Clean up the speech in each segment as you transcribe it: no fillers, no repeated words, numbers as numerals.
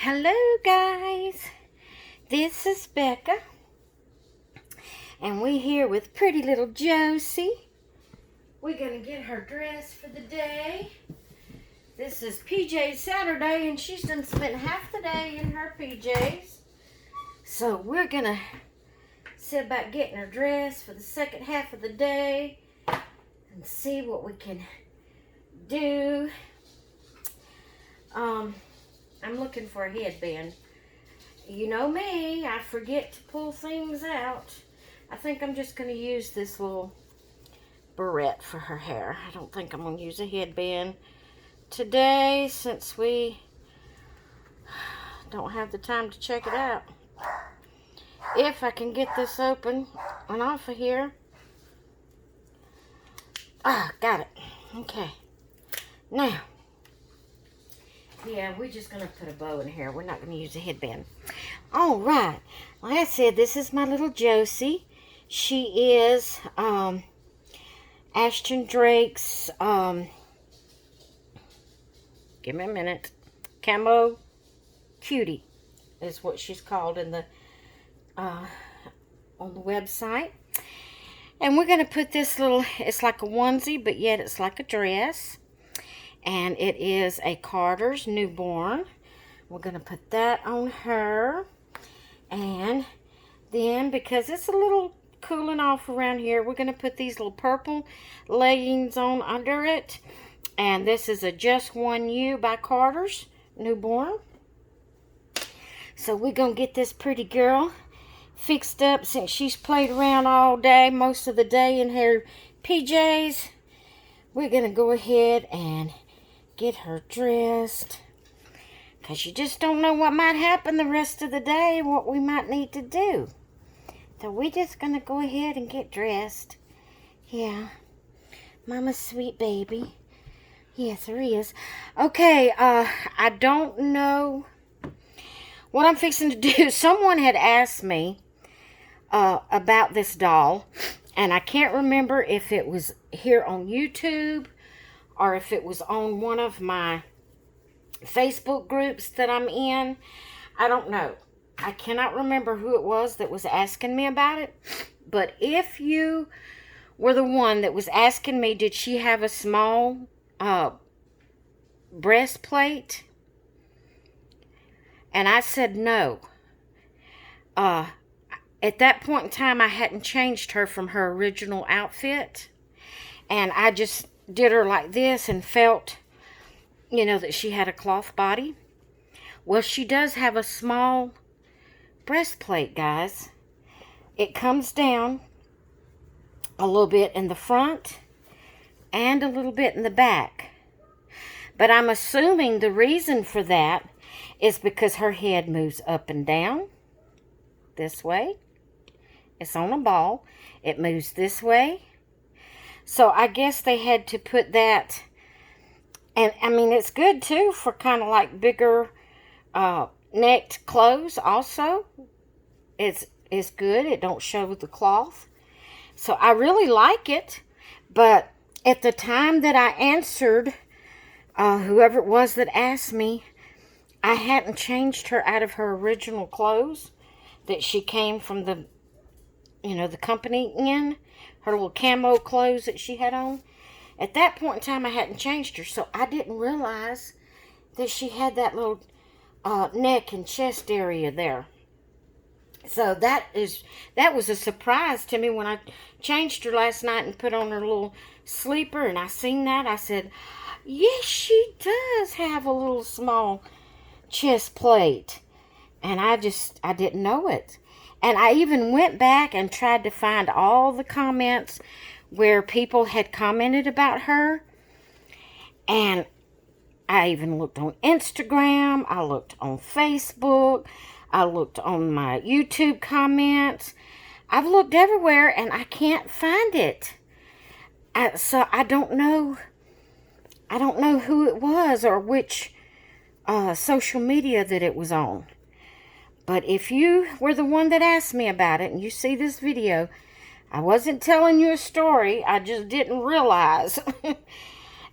Hello guys, this is Becca, and we're here with pretty little Josie. We're going to get her dressed for the day. This is PJ Saturday, and she's done spent half the day in her PJs. So we're going to set about getting her dressed for the second half of the day and see what we can do. I'm looking for a headband. You know me, I forget to pull things out. I think I'm just going to use this little barrette for her hair. I don't think I'm going to use a headband today since we don't have the time to check it out. If I can get this open and off of here. Ah, got it. Okay. Now, yeah, we're just going to put a bow in here. We're not going to use a headband. All right. Like I said, this is my little Josie. She is Ashton Drake's, give me a minute, Camo Cutie is what she's called in the on the website. And we're going to put this little, it's like a onesie, but yet it's like a dress. And it is a Carter's newborn. We're going to put that on her. And then, because it's a little cooling off around here, we're going to put these little purple leggings on under it. And this is a Just One You by Carter's newborn. So we're going to get this pretty girl fixed up since she's played around all day, most of the day in her PJs. We're going to go ahead and get her dressed, because you just don't know what might happen the rest of the day, what we might need to do. So we're just going to go ahead and get dressed. Yeah. Mama's sweet baby. Yes, there is. Okay, I don't know what I'm fixing to do. Someone had asked me about this doll, and I can't remember if it was here on YouTube or if it was on one of my Facebook groups that I'm in. I don't know. I cannot remember who it was that was asking me about it. But if you were the one that was asking me, did she have a small breastplate? And I said no. At that point in time, I hadn't changed her from her original outfit. And I just did her like this and felt, you know, that she had a cloth body. Well, she does have a small breastplate, guys. It comes down a little bit in the front and a little bit in the back. But I'm assuming the reason for that is because her head moves up and down this way. It's on a ball. It moves this way. So I guess they had to put that, and I mean, it's good too for kind of like bigger necked clothes also. It's good. It don't show the cloth. So I really like it. But at the time that I answered, whoever it was that asked me, I hadn't changed her out of her original clothes that she came from the, you know, the company in. Her little camo clothes that she had on. At that point in time, I hadn't changed her, so I didn't realize that she had that little neck and chest area there. So that was a surprise to me when I changed her last night and put on her little sleeper, and I seen that. I said, yes, she does have a little small chest plate. And I didn't know it. And I even went back and tried to find all the comments where people had commented about her. And I even looked on Instagram. I looked on Facebook. I looked on my YouTube comments. I've looked everywhere and I can't find it. So I don't know. I don't know who it was or which social media that it was on. But if you were the one that asked me about it and you see this video, I wasn't telling you a story. I just didn't realize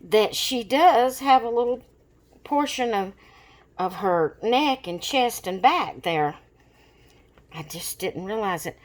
that she does have a little portion of of her neck and chest and back there. I just didn't realize it.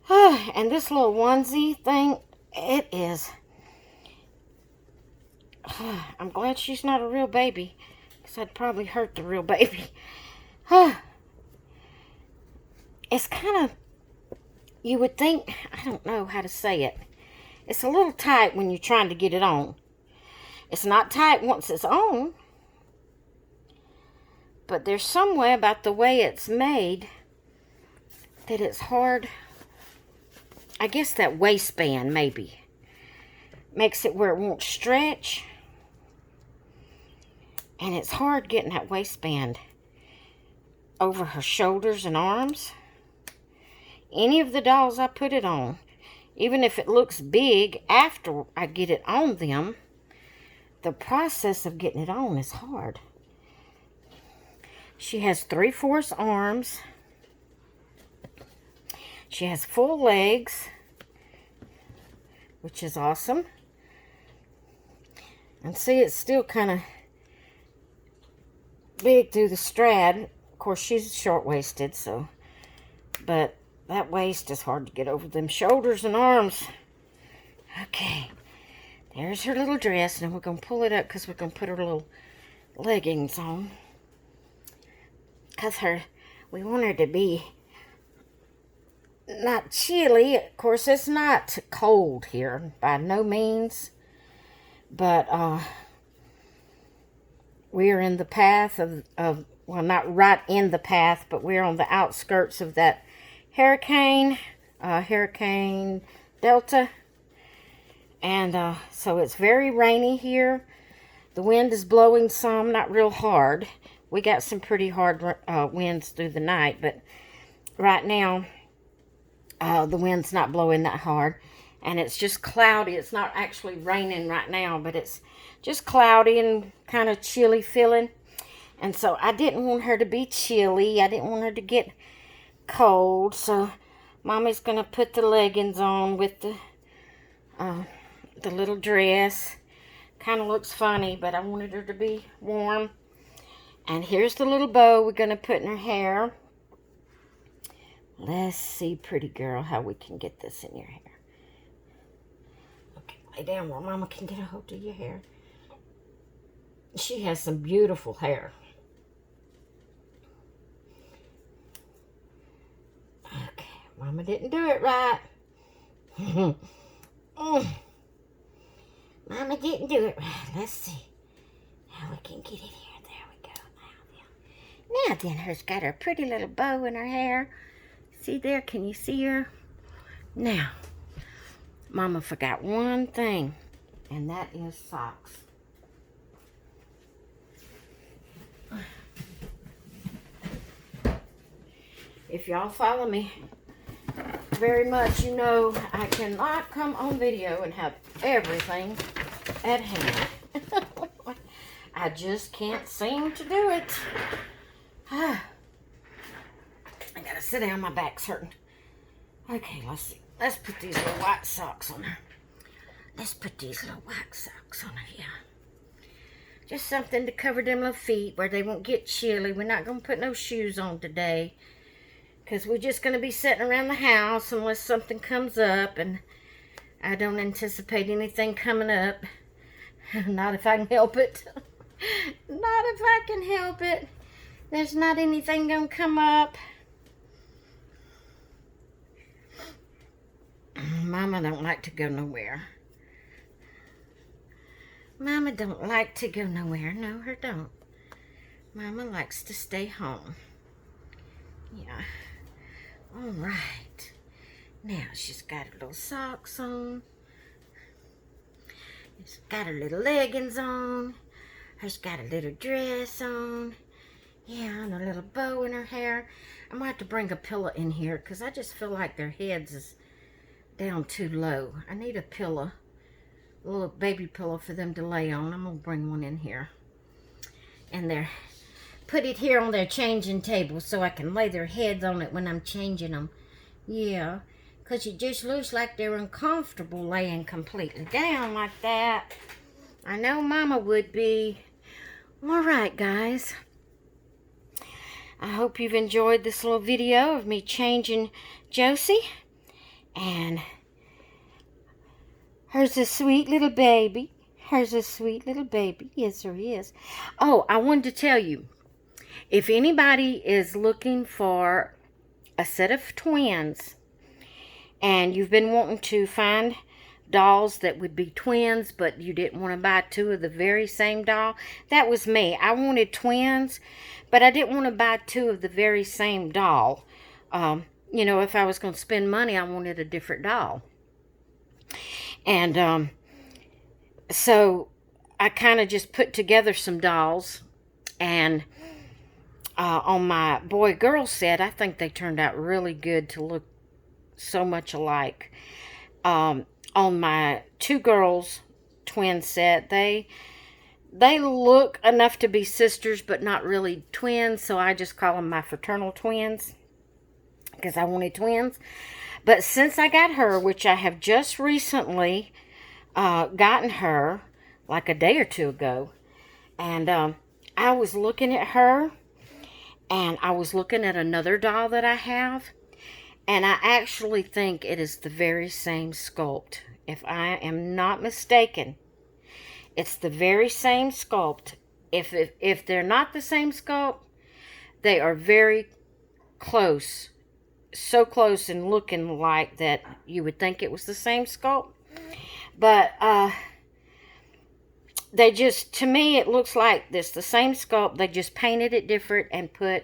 And this little onesie thing, it is... I'm glad she's not a real baby, because I'd probably hurt the real baby. It's kind of... You would think... I don't know how to say it. It's a little tight when you're trying to get it on. It's not tight once it's on. But there's some way about the way it's made that it's hard. I guess that waistband maybe makes it where it won't stretch. And it's hard getting that waistband over her shoulders and arms. Any of the dolls I put it on, even if it looks big after I get it on them, the process of getting it on is hard. She has 3/4 arms. She has full legs, which is awesome. And see, it's still kind of big through the strad. Of course, she's short-waisted, so... But that waist is hard to get over them shoulders and arms. Okay. There's her little dress. And we're going to pull it up because we're going to put her little leggings on. Because we want her to be not chilly. Of course, it's not cold here by no means. But we are in the path of, well, not right in the path, but we're on the outskirts of that hurricane Delta. And so it's very rainy here. The wind is blowing some, not real hard. We got some pretty hard winds through the night, but right now the wind's not blowing that hard. And it's just cloudy. It's not actually raining right now, but it's just cloudy and kind of chilly feeling. And so I didn't want her to be chilly. I didn't want her to get cold. So Mommy's going to put the leggings on with the little dress. Kind of looks funny, but I wanted her to be warm. And here's the little bow we're going to put in her hair. Let's see, pretty girl, how we can get this in your hair. Okay, lay down where Mama can get a hold of your hair. She has some beautiful hair. Okay, Mama didn't do it right. Mama didn't do it right. Let's see how we can get it here. There we go. Now then, her's got her pretty little bow in her hair. See there? Can you see her? Now, Mama forgot one thing, and that is socks. If y'all follow me very much, you know I cannot come on video and have everything at hand. I just can't seem to do it. I gotta sit down, my back's hurting. Okay, let's see. Let's put these little white socks on her. Let's put these little white socks on her, yeah. Just something to cover them little feet where they won't get chilly. We're not gonna put no shoes on today, because we're just gonna be sitting around the house unless something comes up, and I don't anticipate anything coming up. Not if I can help it. Not if I can help it. There's not anything gonna come up. Mama don't like to go nowhere. Mama don't like to go nowhere. No, her don't. Mama likes to stay home. Yeah. All right. Now she's got her little socks on. She's got her little leggings on. She's got a little dress on. Yeah, and a little bow in her hair. I'm going to have to bring a pillow in here because I just feel like their heads is down too low. I need a pillow, a little baby pillow for them to lay on. I'm going to bring one in here. And put it here on their changing table so I can lay their heads on it when I'm changing them. Yeah, because it just looks like they're uncomfortable laying completely down like that. I know Mama would be. All right, guys. I hope you've enjoyed this little video of me changing Josie. And here's a sweet little baby. Here's a sweet little baby. Yes, there is. Oh, I wanted to tell you, if anybody is looking for a set of twins, and you've been wanting to find dolls that would be twins, but you didn't want to buy two of the very same doll, that was me. I wanted twins, but I didn't want to buy two of the very same doll. You know, if I was going to spend money, I wanted a different doll. And so I kind of just put together some dolls, and on my boy-girl set, I think they turned out really good to look so much alike. On my two girls twin set, they look enough to be sisters, but not really twins, so I just call them my fraternal twins, because I wanted twins. But since I got her, which I have just recently gotten her, like a day or two ago, and I was looking at her, and I was looking at another doll that I have, and I actually think it is the very same sculpt. If I am not mistaken, it's the very same sculpt. If they're not the same sculpt, they are very close. So close and looking like that you would think it was the same sculpt. But they just, to me, it looks like this, the same sculpt. They just painted it different and put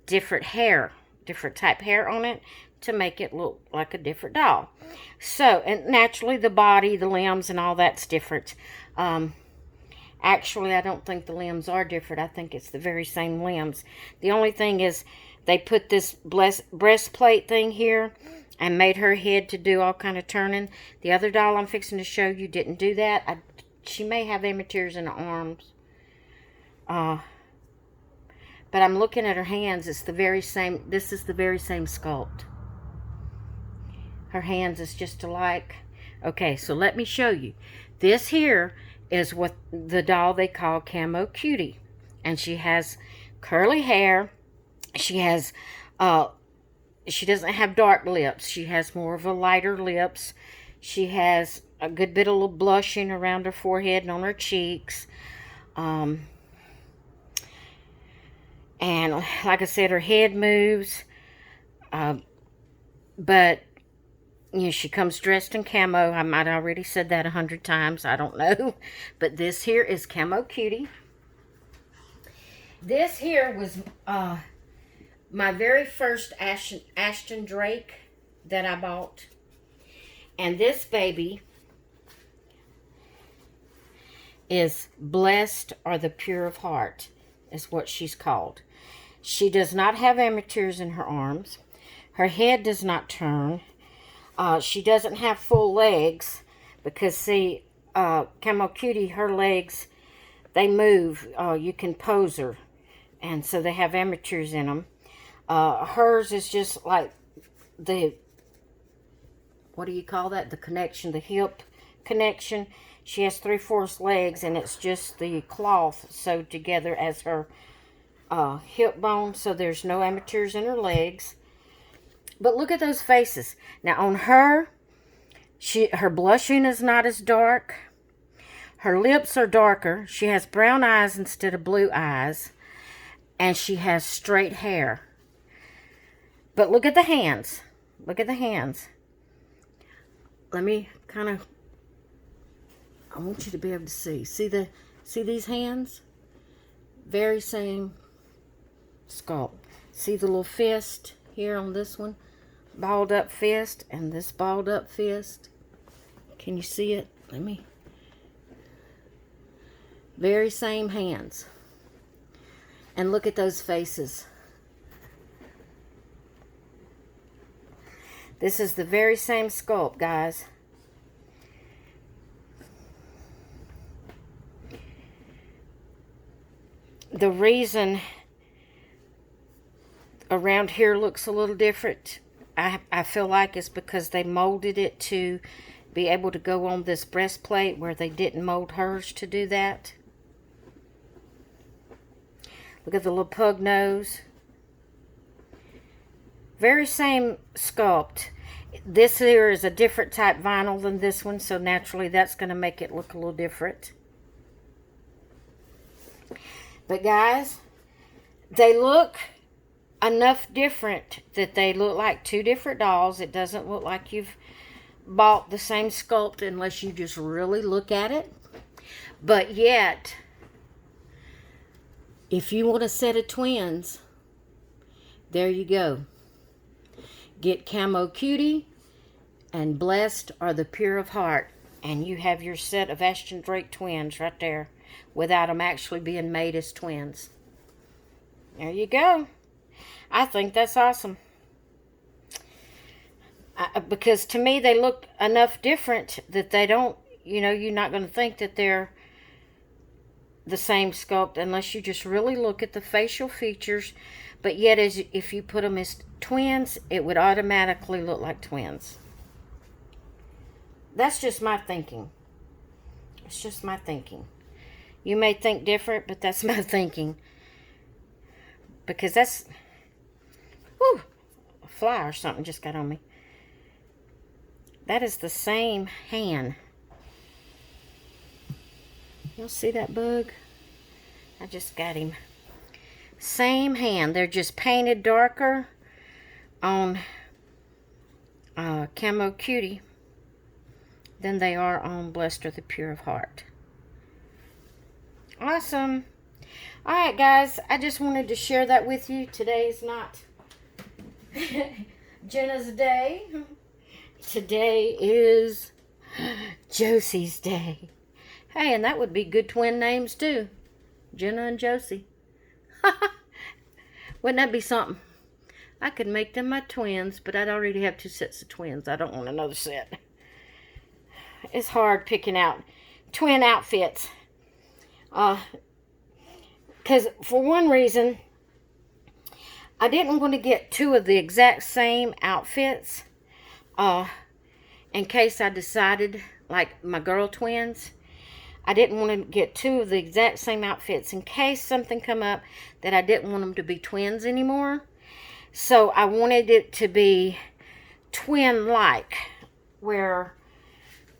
different hair, different type hair on it to make it look like a different doll. So, and naturally the body, the limbs, and all that's different. Actually, I don't think the limbs are different. I think it's the very same limbs. The only thing is they put this breastplate thing here and made her head to do all kind of turning. The other doll I'm fixing to show you didn't do that. She may have amateurs in her arms. But I'm looking at her hands. It's the very same. This is the very same sculpt. Her hands is just alike. Okay, so let me show you. This here is what the doll they call Camo Cutie. And she has curly hair. She has, she doesn't have dark lips. She has more of a lighter lips. She has a good bit of little blushing around her forehead and on her cheeks. And like I said, her head moves. But, you know, she comes dressed in camo. I might have already said that 100 times. I don't know. But this here is Camo Cutie. This here was my very first Ashton Drake that I bought. And this baby is Blessed or the Pure of Heart, is what she's called. She does not have amateurs in her arms. Her head does not turn. She doesn't have full legs because, see, Camo Cutie, her legs, they move. You can pose her. And so they have amateurs in them. Hers is just like the, what do you call that? The connection, the hip connection. She has 3/4 legs, and it's just the cloth sewed together as her hip bone, so there's no amateurs in her legs. But look at those faces. Now on her, her blushing is not as dark. Her lips are darker. She has brown eyes instead of blue eyes. And she has straight hair. But look at the hands. Look at the hands. Let me kind of, I want you to be able to see. See these hands? Very same sculpt. See the little fist here on this one? Balled up fist and this balled up fist. Can you see it? Let me. Very same hands. And look at those faces. This is the very same sculpt, guys. The reason around here looks a little different, I feel like it's because they molded it to be able to go on this breastplate where they didn't mold hers to do that. Look at the little pug nose. Very same sculpt. This here is a different type vinyl than this one, so naturally that's going to make it look a little different. But guys, they look enough different that they look like two different dolls. It doesn't look like you've bought the same sculpt unless you just really look at it. But yet, if you want a set of twins, there you go. Get Camo Cutie and Blessed are the Pure of Heart, and you have your set of Ashton Drake twins right there without them actually being made as twins. There you go. I think that's awesome. Because to me, they look enough different that they don't, you're not going to think that they're the same sculpt unless you just really look at the facial features. But yet, if you put them as twins, it would automatically look like twins. That's just my thinking. It's just my thinking. You may think different, but that's my thinking. Because that's... Whew, a fly or something just got on me. That is the same hand. You'll see that bug? I just got him. Same hand. They're just painted darker on Camo Cutie than they are on Blessed or the Pure of Heart. Awesome. Alright guys, I just wanted to share that with you. Today is not Jenna's day. Today is Josie's day. Hey, and that would be good twin names too. Jenna and Josie. Wouldn't that be something? I could make them my twins, but I'd already have 2 sets of twins. I don't want another set. It's hard picking out twin outfits. Because for one reason, I didn't want to get 2 of the exact same outfits. In case I decided, like my girl twins, I didn't want to get 2 of the exact same outfits in case something come up that I didn't want them to be twins anymore. So I wanted it to be twin-like, where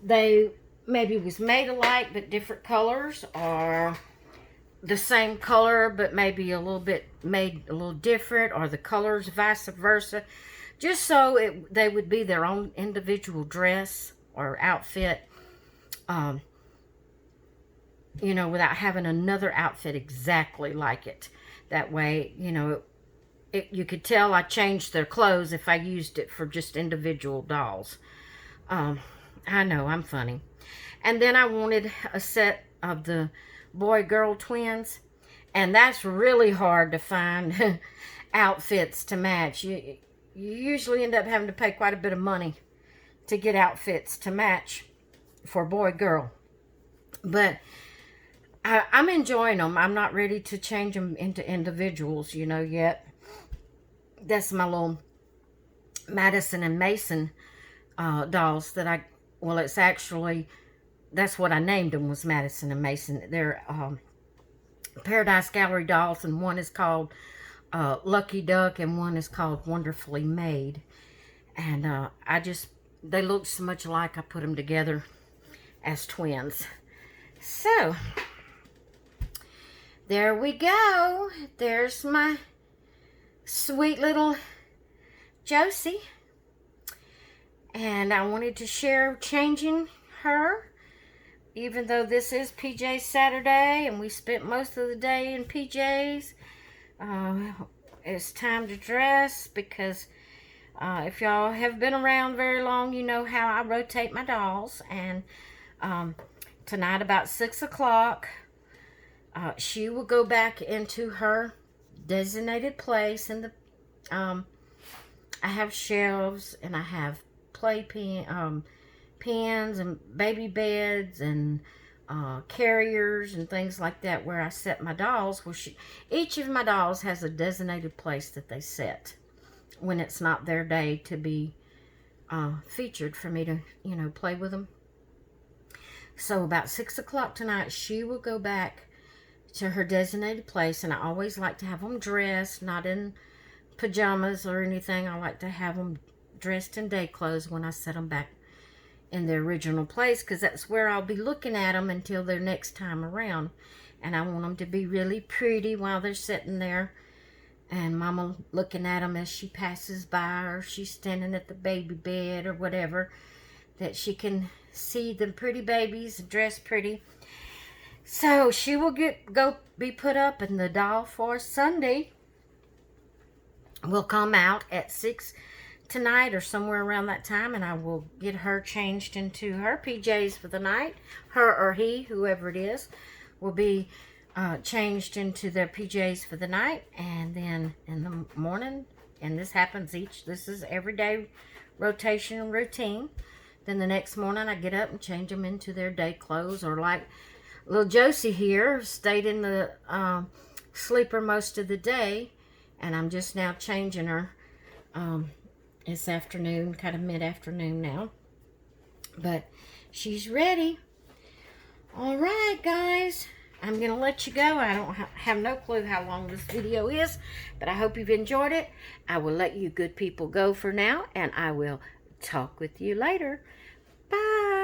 they maybe was made alike but different colors, or the same color but maybe a little bit made a little different, or the colors vice versa, just so they would be their own individual dress or outfit, without having another outfit exactly like it. That way, you could tell I changed their clothes if I used it for just individual dolls. I know, I'm funny. And then I wanted a set of the boy-girl twins, and that's really hard to find outfits to match. You usually end up having to pay quite a bit of money to get outfits to match for boy-girl. But I'm enjoying them. I'm not ready to change them into individuals, yet. That's my little Madison and Mason dolls that it's actually, that's what I named them, was Madison and Mason. They're Paradise Gallery dolls, and one is called Lucky Duck, and one is called Wonderfully Made. And they look so much alike, I put them together as twins. So, there we go. There's my sweet little Josie. And I wanted to share changing her, even though this is PJ Saturday and we spent most of the day in PJs. It's time to dress, because if y'all have been around very long, you know how I rotate my dolls. And tonight about 6 o'clock, she will go back into her designated place. And I have shelves, and I have pens and baby beds and carriers and things like that where I set my dolls. Each of my dolls has a designated place that they set when it's not their day to be featured for me to, play with them. So about 6 o'clock tonight, she will go back to her designated place, and I always like to have them dressed, not in pajamas or anything. I like to have them dressed in day clothes when I set them back in their original place, because that's where I'll be looking at them until their next time around. And I want them to be really pretty while they're sitting there, and Mama looking at them as she passes by, or she's standing at the baby bed or whatever, that she can see the pretty babies dressed pretty. So she will go be put up, and the doll for Sunday will come out at 6 tonight or somewhere around that time, and I will get her changed into her PJs for the night. Her or he, whoever it is, will be changed into their PJs for the night, and then in the morning, and this is everyday rotation and routine. Then the next morning I get up and change them into their day clothes, or like little Josie here stayed in the sleeper most of the day, and I'm just now changing her this afternoon, kind of mid-afternoon now. But she's ready. All right, guys. I'm going to let you go. I don't have no clue how long this video is, but I hope you've enjoyed it. I will let you good people go for now, and I will talk with you later. Bye.